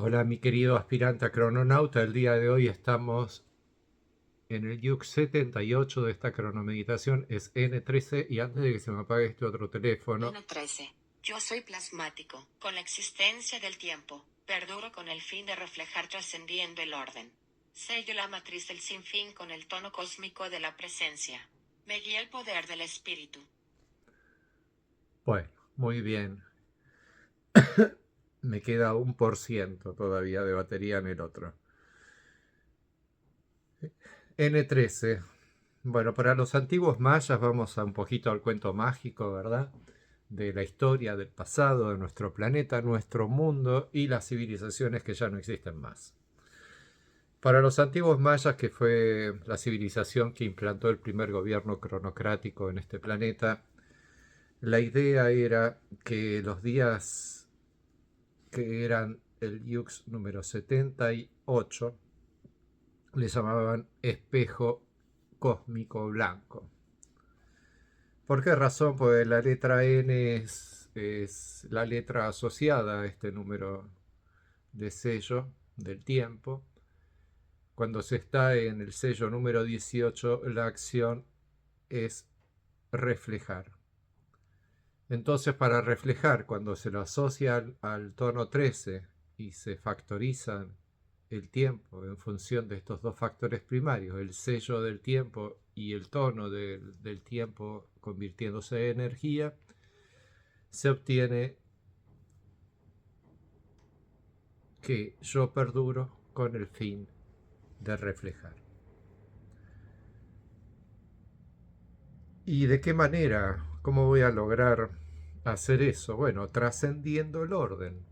Hola, mi querido aspirante a crononauta. El día de hoy estamos en el Yuk 78 de esta cronomeditación. Es N13 y antes de que se me apague este otro teléfono, N13. Yo soy plasmático, con la existencia del tiempo, perduro con el fin de reflejar trascendiendo el orden. Sello la matriz del sinfín con el tono cósmico de la presencia. Me guía el poder del espíritu. bueno, muy bien. Me queda 1% todavía de batería en el otro. N13. Bueno, para los antiguos mayas vamos a un poquito al cuento mágico, ¿verdad? De la historia, del pasado, de nuestro planeta, nuestro mundo y las civilizaciones que ya no existen más. Para los antiguos mayas, que fue la civilización que implantó el primer gobierno cronocrático en este planeta, la idea era que los días que eran el Yux número 78 le llamaban espejo cósmico blanco. ¿Por qué razón? Pues la letra N es la letra asociada a este número de sello del tiempo. Cuando se está en el sello número 18, la acción es reflejar. Entonces, para reflejar, cuando se lo asocia al tono 13 y se factorizan el tiempo en función de estos dos factores primarios, el sello del tiempo y el tono del tiempo convirtiéndose en energía, se obtiene que yo perduro con el fin de reflejar. ¿Y de qué manera? ¿Cómo voy a lograr hacer eso? Bueno, trascendiendo el orden,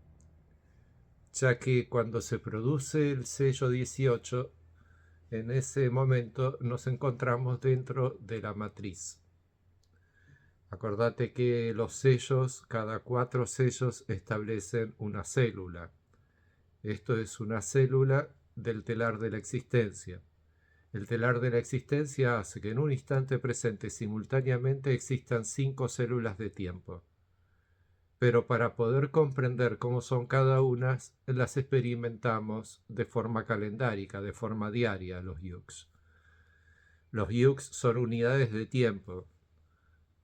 ya que cuando se produce el sello 18, en ese momento nos encontramos dentro de la matriz. Acordate que los sellos, cada 4 sellos establecen una célula. Esto es una célula del telar de la existencia. El telar de la existencia hace que en un instante presente simultáneamente existan 5 células de tiempo. Pero para poder comprender cómo son cada una, las experimentamos de forma calendárica, de forma diaria, los yuks. Los yuks son unidades de tiempo,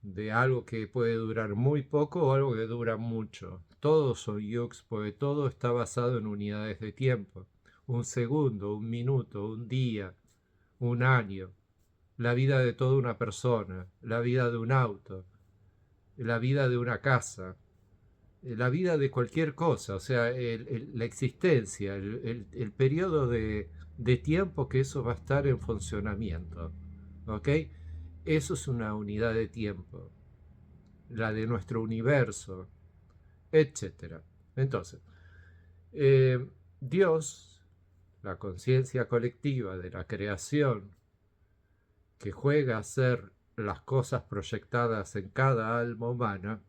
de algo que puede durar muy poco o algo que dura mucho. Todos son yuks porque todo está basado en unidades de tiempo. Un segundo, un minuto, un día, un año, la vida de toda una persona, la vida de un auto, la vida de una casa, la vida de cualquier cosa, o sea, la existencia, el periodo de tiempo que eso va a estar en funcionamiento. ¿Ok? Eso es una unidad de tiempo, la de nuestro universo, etcétera. Entonces, Dios, la conciencia colectiva de la creación, que juega a ser las cosas proyectadas en cada alma humana,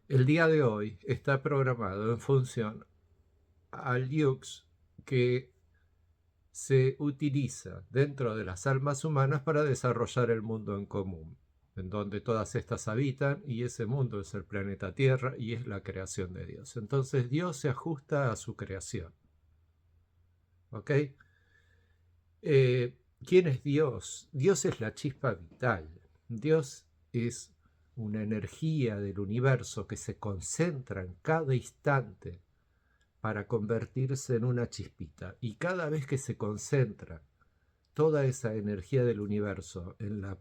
el día de hoy está programado en función al yux que se utiliza dentro de las almas humanas para desarrollar el mundo en común, en donde todas estas habitan, y ese mundo es el planeta Tierra y es la creación de Dios. Entonces Dios se ajusta a su creación. ¿Ok? ¿Quién es Dios? Dios es la chispa vital. Dios es una energía del universo que se concentra en cada instante para convertirse en una chispita. Y cada vez que se concentra toda esa energía del universo en la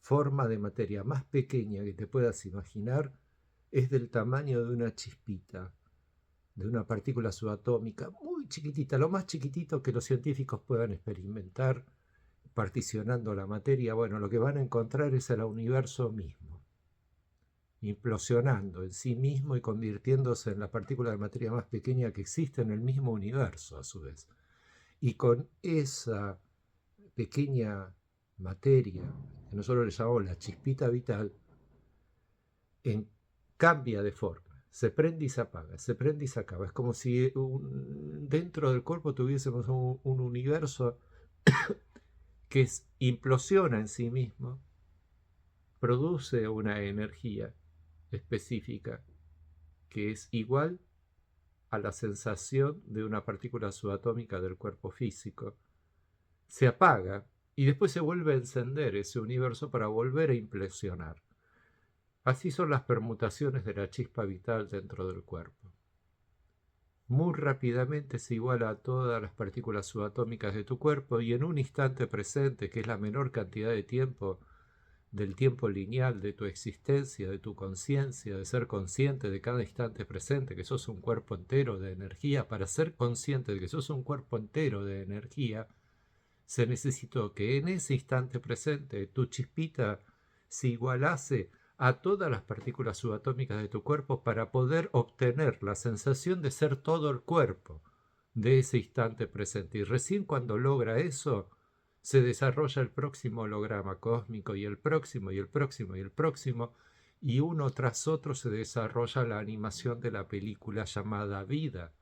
forma de materia más pequeña que te puedas imaginar, es del tamaño de una chispita, de una partícula subatómica muy chiquitita, lo más chiquitito que los científicos puedan experimentar particionando la materia. Bueno, lo que van a encontrar es el universo mismo, implosionando en sí mismo y convirtiéndose en la partícula de materia más pequeña que existe en el mismo universo a su vez. Y con esa pequeña materia, que nosotros le llamamos la chispita vital, cambia de forma, se prende y se apaga, se prende y se acaba. Es como si dentro del cuerpo tuviésemos un universo que implosiona en sí mismo, produce una energía específica que es igual a la sensación de una partícula subatómica del cuerpo físico, se apaga y después se vuelve a encender ese universo para volver a implosionar. Así son las permutaciones de la chispa vital dentro del cuerpo. Muy rápidamente se iguala a todas las partículas subatómicas de tu cuerpo y en un instante presente, que es la menor cantidad de tiempo del tiempo lineal de tu existencia, de tu conciencia, de ser consciente de cada instante presente, que sos un cuerpo entero de energía. Para ser consciente de que sos un cuerpo entero de energía, se necesitó que en ese instante presente tu chispita se igualase a todas las partículas subatómicas de tu cuerpo para poder obtener la sensación de ser todo el cuerpo de ese instante presente. Y recién cuando logra eso, se desarrolla el próximo holograma cósmico y el próximo y el próximo y el próximo, y uno tras otro se desarrolla la animación de la película llamada vida,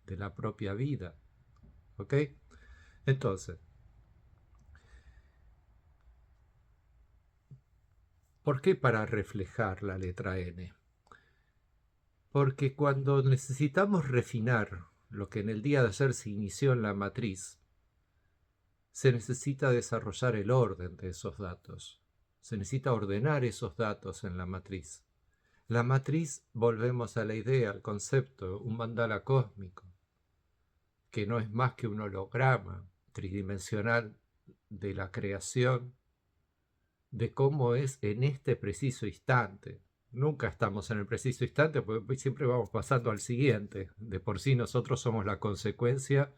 de la propia vida. ¿Ok? Entonces, ¿por qué para reflejar la letra N? Porque cuando necesitamos refinar lo que en el día de ayer se inició en la matriz, se necesita desarrollar el orden de esos datos. Se necesita ordenar esos datos en la matriz. La matriz, volvemos a la idea, al concepto, un mandala cósmico, que no es más que un holograma tridimensional de la creación, de cómo es en este preciso instante. Nunca estamos en el preciso instante porque siempre vamos pasando al siguiente. De por sí nosotros somos la consecuencia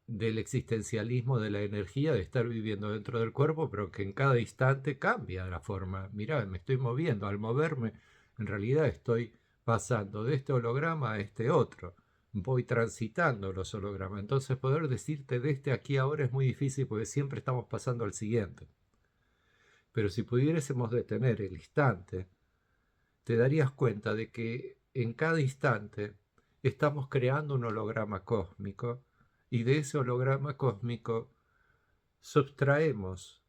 del existencialismo de la energía, de estar viviendo dentro del cuerpo, pero que en cada instante cambia la forma. Mirá, me estoy moviendo. Al moverme, en realidad estoy pasando de este holograma a este otro. Voy transitando los hologramas. Entonces poder decirte de este aquí ahora es muy difícil porque siempre estamos pasando al siguiente. Pero si pudiésemos detener el instante, te darías cuenta de que en cada instante estamos creando un holograma cósmico y de ese holograma cósmico subtraemos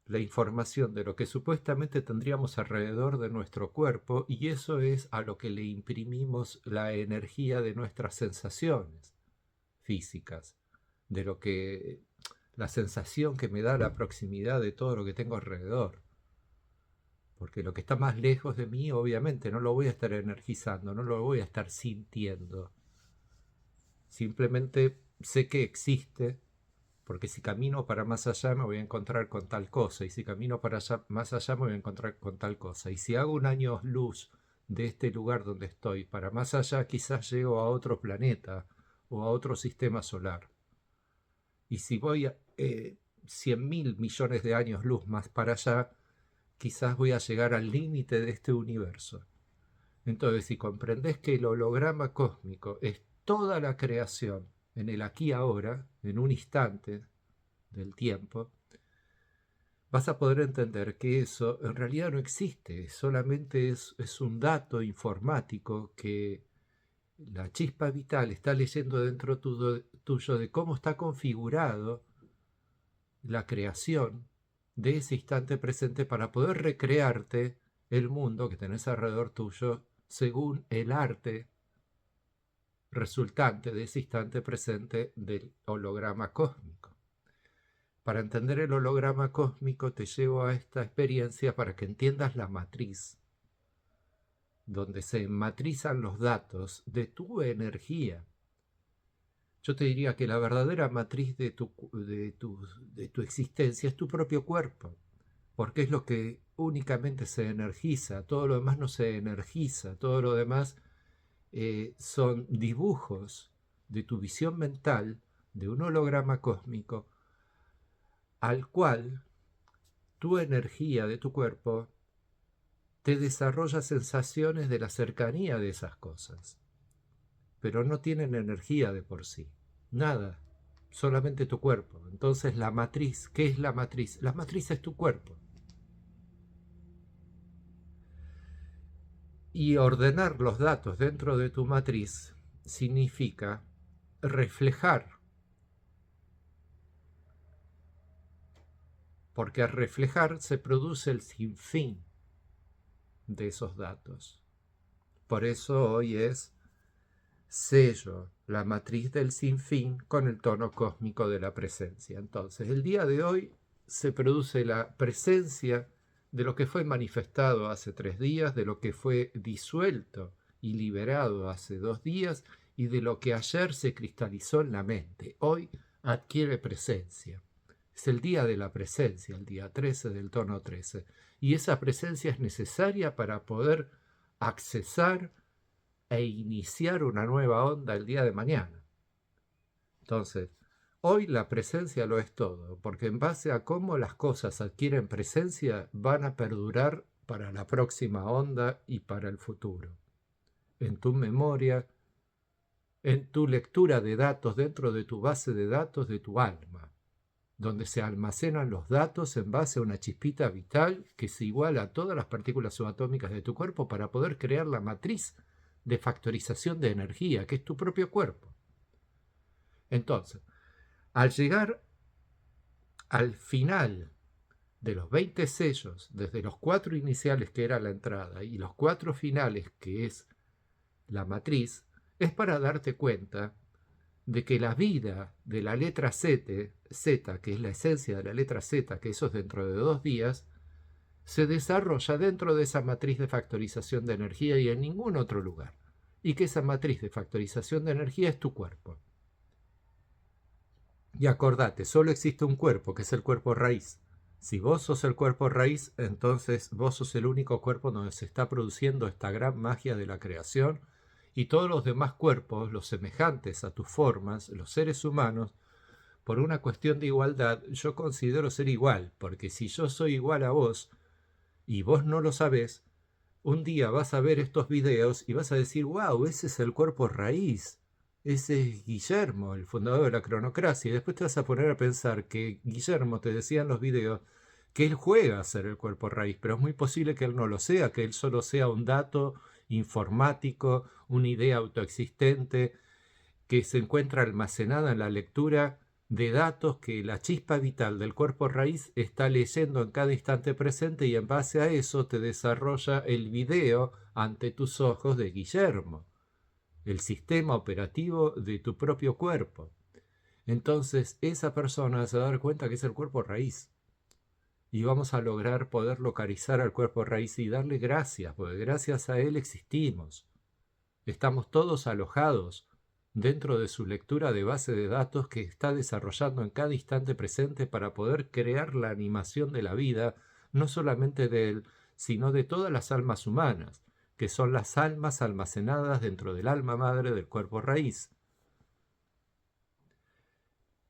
la información de lo que supuestamente tendríamos alrededor de nuestro cuerpo y eso es a lo que le imprimimos la energía de nuestras sensaciones físicas, de lo que la sensación que me da la proximidad de todo lo que tengo alrededor. Porque lo que está más lejos de mí, obviamente, no lo voy a estar energizando, no lo voy a estar sintiendo. Simplemente sé que existe, porque si camino para más allá me voy a encontrar con tal cosa, y si camino para allá, más allá me voy a encontrar con tal cosa. Y si hago un año luz de este lugar donde estoy para más allá, quizás llego a otro planeta o a otro sistema solar. Y si voy a 100.000 millones de años luz más para allá, quizás voy a llegar al límite de este universo. Entonces, si comprendes que el holograma cósmico es toda la creación en el aquí ahora, en un instante del tiempo, vas a poder entender que eso en realidad no existe, solamente es un dato informático que la chispa vital está leyendo dentro tuyo de cómo está configurado la creación de ese instante presente para poder recrearte el mundo que tenés alrededor tuyo según el arte resultante de ese instante presente del holograma cósmico. Para entender el holograma cósmico te llevo a esta experiencia para que entiendas la matriz, donde se matrizan los datos de tu energía. Yo te diría que la verdadera matriz de tu existencia es tu propio cuerpo, porque es lo que únicamente se energiza, todo lo demás no se energiza, todo lo demás son dibujos de tu visión mental, de un holograma cósmico, al cual tu energía de tu cuerpo te desarrolla sensaciones de la cercanía de esas cosas, pero no tienen energía de por sí, nada, solamente tu cuerpo. Entonces la matriz, ¿qué es la matriz? La matriz es tu cuerpo. Y ordenar los datos dentro de tu matriz significa reflejar, porque al reflejar se produce el sinfín de esos datos. Por eso hoy es sello la matriz del sinfín con el tono cósmico de la presencia. Entonces, el día de hoy se produce la presencia de lo que fue manifestado hace 3 días, de lo que fue disuelto y liberado hace 2 días, y de lo que ayer se cristalizó en la mente. Hoy adquiere presencia. Es el día de la presencia, el día 13 del tono 13. Y esa presencia es necesaria para poder accesar e iniciar una nueva onda el día de mañana. Entonces, hoy la presencia lo es todo, porque en base a cómo las cosas adquieren presencia, van a perdurar para la próxima onda y para el futuro. En tu memoria, en tu lectura de datos dentro de tu base de datos de tu alma, donde se almacenan los datos en base a una chispita vital que se iguala a todas las partículas subatómicas de tu cuerpo para poder crear la matriz de factorización de energía, que es tu propio cuerpo. Entonces, al llegar al final de los 20 sellos, desde los 4 iniciales que era la entrada y los 4 finales que es la matriz, es para darte cuenta de que la vida de la letra Z, que es la esencia de la letra Z, que eso es dentro de 2 días, se desarrolla dentro de esa matriz de factorización de energía y en ningún otro lugar. Y que esa matriz de factorización de energía es tu cuerpo. Y acordate, solo existe un cuerpo, que es el cuerpo raíz. Si vos sos el cuerpo raíz, entonces vos sos el único cuerpo donde se está produciendo esta gran magia de la creación, y todos los demás cuerpos, los semejantes a tus formas, los seres humanos, por una cuestión de igualdad, yo considero ser igual, porque si yo soy igual a vos, y vos no lo sabés, un día vas a ver estos videos y vas a decir, wow, ese es el cuerpo raíz, ese es Guillermo, el fundador de la cronocracia, y después te vas a poner a pensar que Guillermo te decía en los videos que él juega a ser el cuerpo raíz, pero es muy posible que él no lo sea, que él solo sea un dato informático, una idea autoexistente, que se encuentra almacenada en la lectura de datos que la chispa vital del cuerpo raíz está leyendo en cada instante presente, y en base a eso te desarrolla el video ante tus ojos de Guillermo, el sistema operativo de tu propio cuerpo. Entonces esa persona se va a dar cuenta que es el cuerpo raíz. Y vamos a lograr poder localizar al cuerpo raíz y darle gracias, porque gracias a él existimos. Estamos todos alojados dentro de su lectura de base de datos que está desarrollando en cada instante presente para poder crear la animación de la vida, no solamente de él, sino de todas las almas humanas, que son las almas almacenadas dentro del alma madre del cuerpo raíz.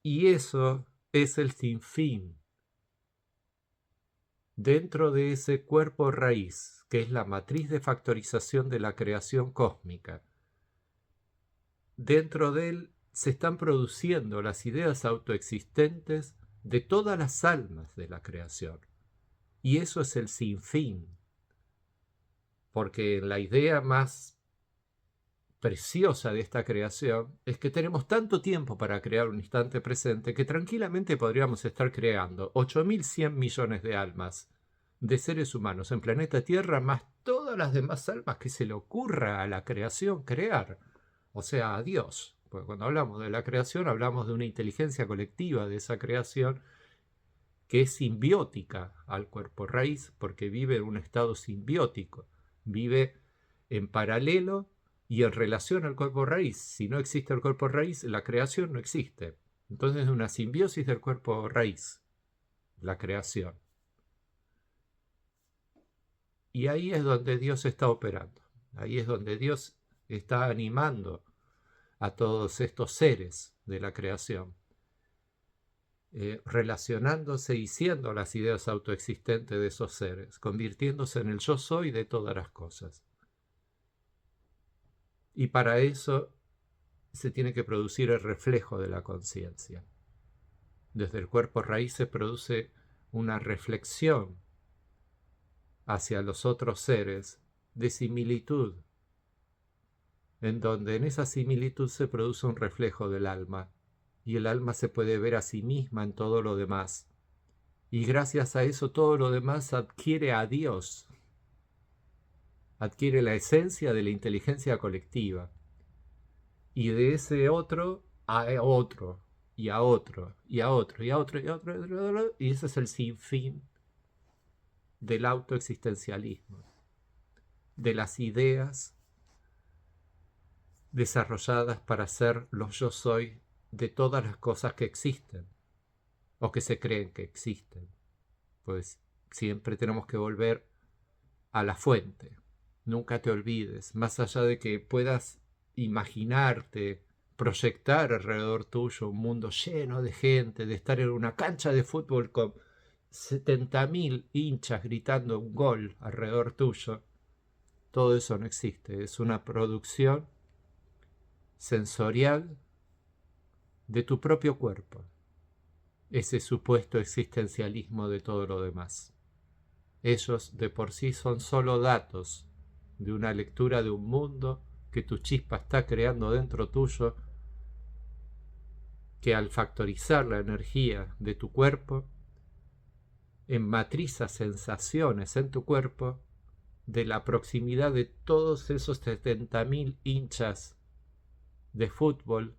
Y eso es el sinfín. Dentro de ese cuerpo raíz, que es la matriz de factorización de la creación cósmica, dentro de él se están produciendo las ideas autoexistentes de todas las almas de la creación. Y eso es el sinfín. Porque la idea más preciosa de esta creación es que tenemos tanto tiempo para crear un instante presente que tranquilamente podríamos estar creando 8.100 millones de almas de seres humanos en planeta Tierra, más todas las demás almas que se le ocurra a la creación crear. O sea, a Dios. Porque cuando hablamos de la creación hablamos de una inteligencia colectiva de esa creación que es simbiótica al cuerpo raíz, porque vive en un estado simbiótico, vive en paralelo y en relación al cuerpo raíz. Si no existe el cuerpo raíz, la creación no existe. Entonces es una simbiosis del cuerpo raíz, la creación. Y ahí es donde Dios está operando. Ahí es donde Dios está animando a todos estos seres de la creación, relacionándose y siendo las ideas autoexistentes de esos seres, convirtiéndose en el yo soy de todas las cosas. Y para eso se tiene que producir el reflejo de la conciencia. Desde el cuerpo raíz se produce una reflexión hacia los otros seres de similitud, en donde en esa similitud se produce un reflejo del alma, y el alma se puede ver a sí misma en todo lo demás, y gracias a eso todo lo demás adquiere a Dios, adquiere la esencia de la inteligencia colectiva, y de ese otro a otro, y a otro, y a otro, y a otro, y a otro, y ese es el sinfín del autoexistencialismo, de las ideas desarrolladas para ser los yo soy de todas las cosas que existen o que se creen que existen. Pues siempre tenemos que volver a la fuente. Nunca te olvides, más allá de que puedas imaginarte, proyectar alrededor tuyo un mundo lleno de gente, de estar en una cancha de fútbol con 70.000 hinchas gritando un gol alrededor tuyo, todo eso no existe. Es una producción sensorial de tu propio cuerpo, ese supuesto existencialismo de todo lo demás. Ellos de por sí son solo datos de una lectura de un mundo que tu chispa está creando dentro tuyo, que al factorizar la energía de tu cuerpo, enmatriza sensaciones en tu cuerpo de la proximidad de todos esos 70.000 hinchas de fútbol,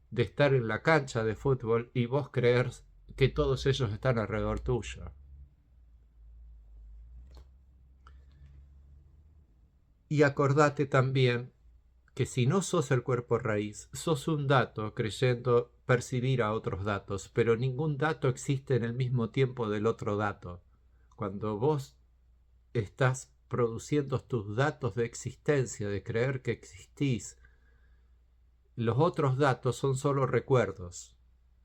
de estar en la cancha de fútbol y vos creer que todos ellos están alrededor tuyo. Y acordate también que si no sos el cuerpo raíz, sos un dato creyendo percibir a otros datos, pero ningún dato existe en el mismo tiempo del otro dato. Cuando vos estás produciendo tus datos de existencia, de creer que existís, los otros datos son solo recuerdos,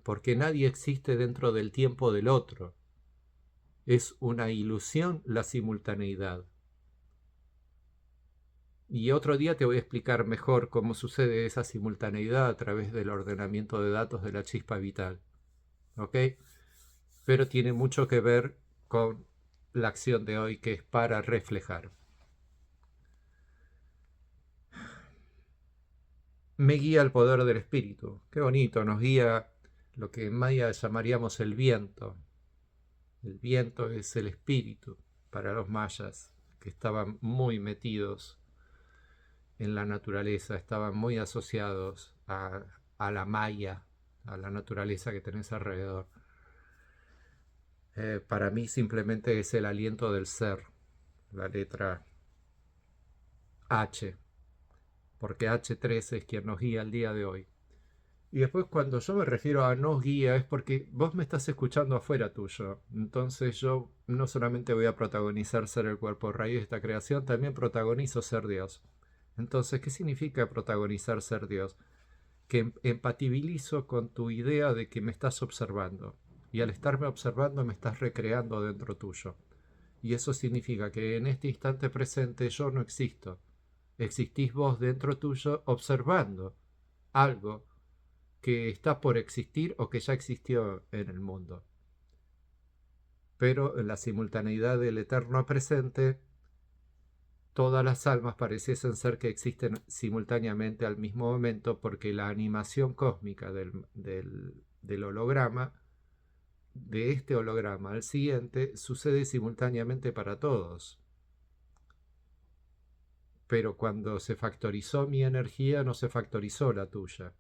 porque nadie existe dentro del tiempo del otro. Es una ilusión la simultaneidad. Y otro día te voy a explicar mejor cómo sucede esa simultaneidad a través del ordenamiento de datos de la chispa vital. ¿Ok? Pero tiene mucho que ver con la acción de hoy, que es para reflejar. Me guía el poder del espíritu. Qué bonito, nos guía lo que en maya llamaríamos el viento. El viento es el espíritu para los mayas, que estaban muy metidos en la naturaleza, estaban muy asociados a la maya, a la naturaleza que tenés alrededor. Para mí simplemente es el aliento del ser, la letra H, porque H13 es quien nos guía el día de hoy. Y después cuando yo me refiero a nos guía es porque vos me estás escuchando afuera tuyo. Entonces yo no solamente voy a protagonizar ser el cuerpo raíz de esta creación, también protagonizo ser Dios. Entonces, ¿qué significa protagonizar ser Dios? Que empatibilizo con tu idea de que me estás observando. Y al estarme observando me estás recreando dentro tuyo. Y eso significa que en este instante presente yo no existo. Existís vos dentro tuyo observando algo que está por existir o que ya existió en el mundo. Pero en la simultaneidad del eterno presente, todas las almas pareciesen ser que existen simultáneamente al mismo momento, porque la animación cósmica del holograma, de este holograma al siguiente, sucede simultáneamente para todos. Pero cuando se factorizó mi energía, no se factorizó la tuya.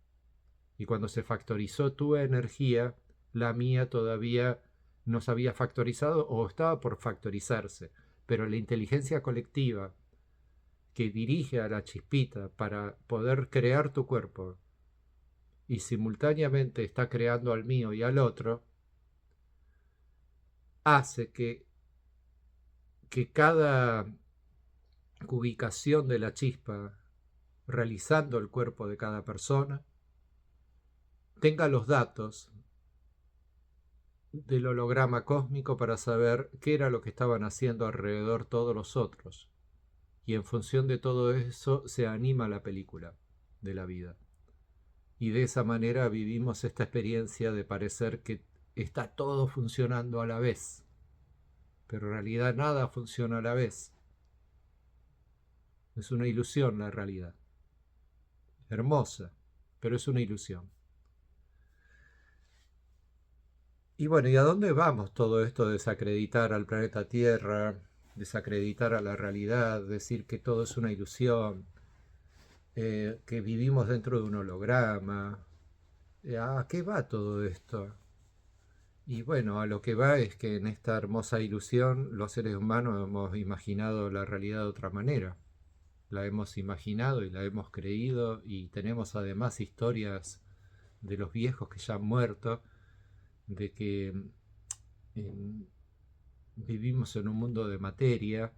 Y cuando se factorizó tu energía, la mía todavía no se había factorizado o estaba por factorizarse. Pero la inteligencia colectiva que dirige a la chispita para poder crear tu cuerpo y simultáneamente está creando al mío y al otro, hace que cada ubicación de la chispa realizando el cuerpo de cada persona tenga los datos del holograma cósmico para saber qué era lo que estaban haciendo alrededor todos los otros. Y en función de todo eso se anima la película de la vida. Y de esa manera vivimos esta experiencia de parecer que está todo funcionando a la vez. Pero en realidad nada funciona a la vez. Es una ilusión la realidad. Hermosa, pero es una ilusión. Y bueno, ¿y a dónde vamos todo esto de desacreditar al planeta Tierra, desacreditar a la realidad, decir que todo es una ilusión? que vivimos dentro de un holograma. ¿A qué va todo esto? Y bueno, a lo que va es que en esta hermosa ilusión los seres humanos hemos imaginado la realidad de otra manera. La hemos imaginado y la hemos creído y tenemos además historias de los viejos que ya han muerto, de que en- vivimos en un mundo de materia,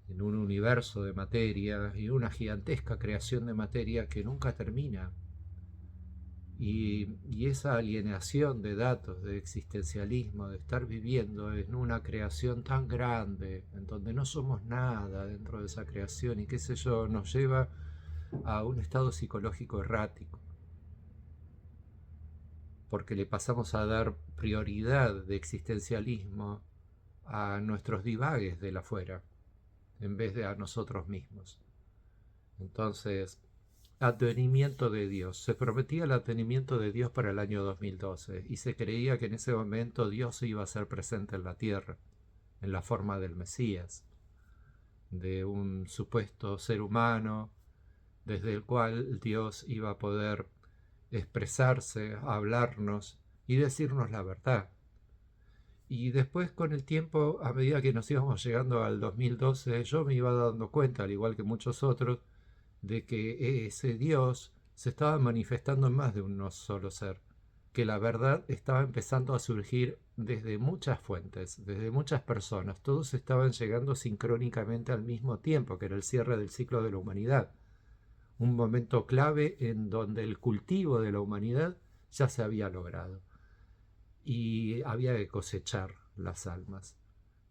en un universo de materia y una gigantesca creación de materia que nunca termina. Y esa alienación de datos, de existencialismo, de estar viviendo en una creación tan grande, en donde no somos nada dentro de esa creación y qué sé yo, nos lleva a un estado psicológico errático, porque le pasamos a dar prioridad de existencialismo a nuestros divagues del afuera, en vez de a nosotros mismos. Entonces, advenimiento de Dios. Se prometía el advenimiento de Dios para el año 2012 y se creía que en ese momento Dios iba a ser presente en la tierra, en la forma del Mesías, de un supuesto ser humano desde el cual Dios iba a poder expresarse, hablarnos y decirnos la verdad. Y después con el tiempo, a medida que nos íbamos llegando al 2012, yo me iba dando cuenta, al igual que muchos otros, de que ese Dios se estaba manifestando en más de un solo ser, que la verdad estaba empezando a surgir desde muchas fuentes, desde muchas personas, todos estaban llegando sincrónicamente al mismo tiempo, que era el cierre del ciclo de la humanidad, un momento clave en donde el cultivo de la humanidad ya se había logrado y había que cosechar las almas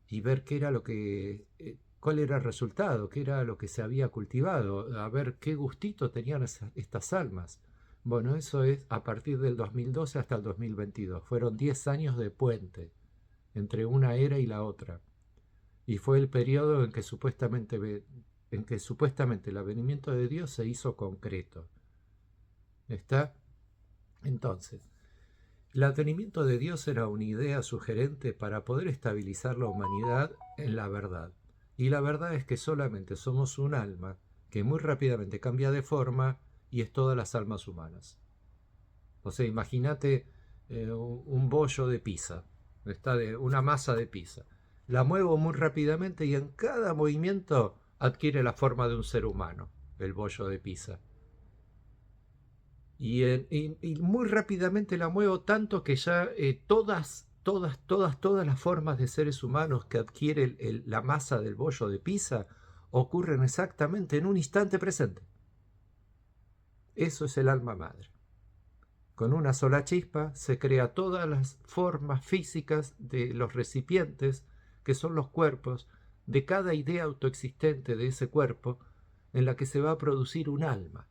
y ver qué era lo que, cuál era el resultado, qué era lo que se había cultivado, a ver qué gustito tenían estas almas. Bueno, eso es a partir del 2012 hasta el 2022. Fueron 10 años de puente entre una era y la otra. Y fue el periodo en que supuestamente el avenimiento de Dios se hizo concreto. ¿Está? Entonces, el advenimiento de Dios era una idea sugerente para poder estabilizar la humanidad en la verdad. Y la verdad es que solamente somos un alma que muy rápidamente cambia de forma y es todas las almas humanas. O sea, imagínate un bollo de pizza, está de una masa de pizza. La muevo muy rápidamente y en cada movimiento adquiere la forma de un ser humano, el bollo de pizza. Y muy rápidamente la muevo tanto que ya todas las formas de seres humanos que adquiere la masa del bollo de pizza ocurren exactamente en un instante presente. Eso es el alma madre. Con una sola chispa se crea todas las formas físicas de los recipientes, que son los cuerpos, de cada idea autoexistente de ese cuerpo, en la que se va a producir un alma.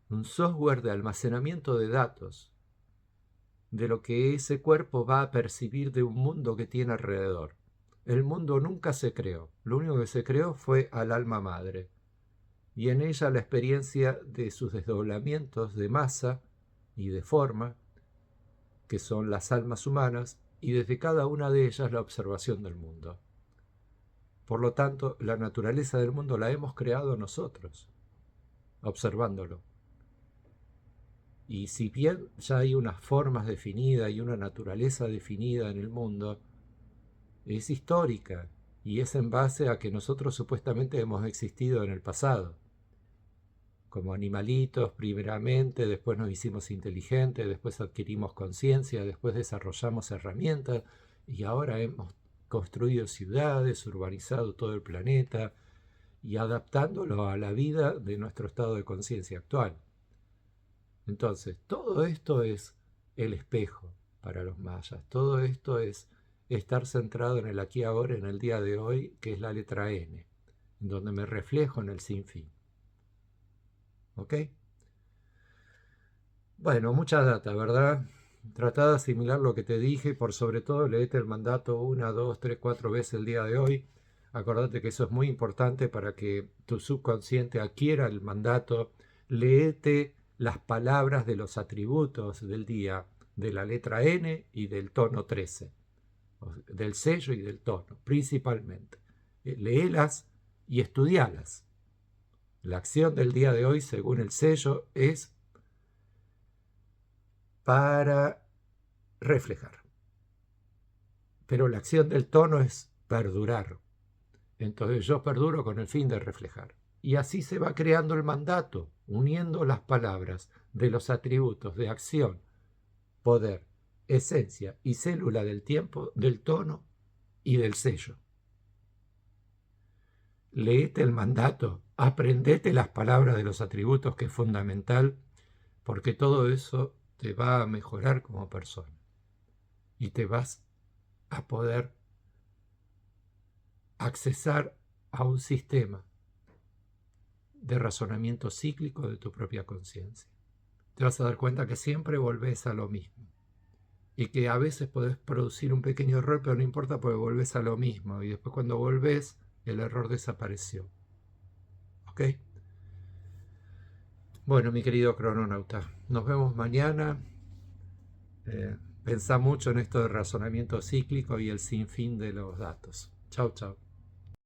Un software de almacenamiento de datos de lo que ese cuerpo va a percibir de un mundo que tiene alrededor. El mundo nunca se creó, lo único que se creó fue al alma madre, y en ella la experiencia de sus desdoblamientos de masa y de forma, que son las almas humanas, y desde cada una de ellas la observación del mundo. Por lo tanto, la naturaleza del mundo la hemos creado nosotros, observándolo. Y si bien ya hay unas formas definidas y una naturaleza definida en el mundo, es histórica y es en base a que nosotros supuestamente hemos existido en el pasado. Como animalitos primeramente, después nos hicimos inteligentes, después adquirimos conciencia, después desarrollamos herramientas y ahora hemos construido ciudades, urbanizado todo el planeta y adaptándolo a la vida de nuestro estado de conciencia actual. Entonces, todo esto es el espejo para los mayas. Todo esto es estar centrado en el aquí ahora, en el día de hoy, que es la letra N, en donde me reflejo en el sinfín. ¿Ok? Bueno, mucha data, ¿verdad? Trata de asimilar lo que te dije, por sobre todo leete el mandato 1, 2, 3, 4 veces el día de hoy. Acordate que eso es muy importante para que tu subconsciente adquiera el mandato. Léete las palabras de los atributos del día, de la letra N y del tono 13, del sello y del tono, principalmente. Léelas y estudialas. La acción del día de hoy, según el sello, es para reflejar. Pero la acción del tono es perdurar. Entonces yo perduro con el fin de reflejar. Y así se va creando el mandato, uniendo las palabras de los atributos de acción, poder, esencia y célula del tiempo, del tono y del sello. Léete el mandato, aprendete las palabras de los atributos, que es fundamental, porque todo eso te va a mejorar como persona y te vas a poder accesar a un sistema de razonamiento cíclico de tu propia conciencia. Te vas a dar cuenta que siempre volvés a lo mismo y que a veces podés producir un pequeño error, pero no importa porque volvés a lo mismo y después cuando volvés el error desapareció. ¿Ok? Bueno, mi querido crononauta, nos vemos mañana. Pensá mucho en esto del razonamiento cíclico y el sinfín de los datos. Chau, chau.